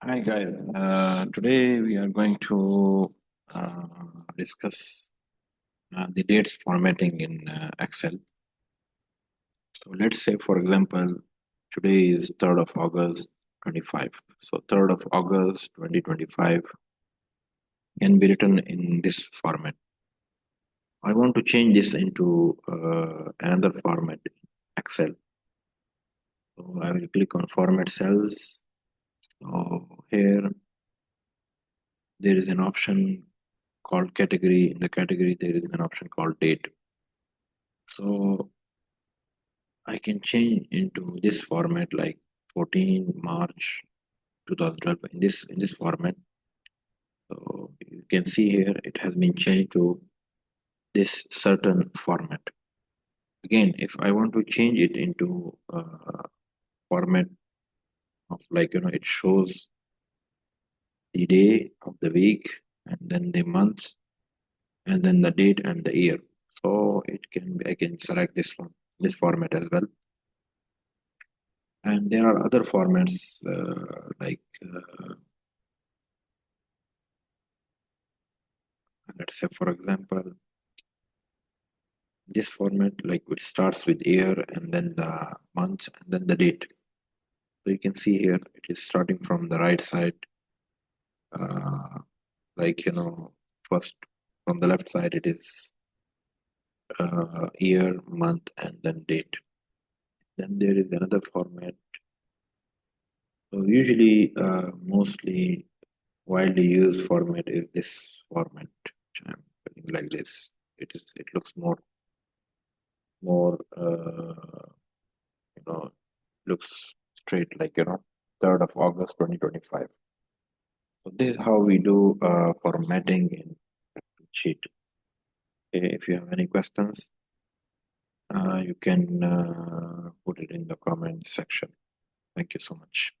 Hi guys, today we are going to uh, discuss the dates formatting in Excel. So let's say, for example, today is 3rd of August 25. So 3rd of August 2025 can be written in this format. I want to change this into another format, Excel. So I will click on Format Cells. So here there is an option called Category. In the category, there is an option called Date. So I can change into this format like 14 March 2012 in this format. So you can see here it has been changed to this certain format. Again, if I want to change it into format of it shows the day of the week and then the month and then the date and the year. So I can select this format as well. And there are other formats let's say, for example, this format, like it starts with year and then the month and then the date. So you can see here it is starting from the right side, uh, first from the left side it is year, month, and then date. Then there is another format. So usually, mostly widely used format is this format, which I'm putting like this. It looks more looks straight, 3rd of August 2025. So this is how we do formatting in sheet. Okay, if you have any questions, you can put it in the comment section. Thank you so much.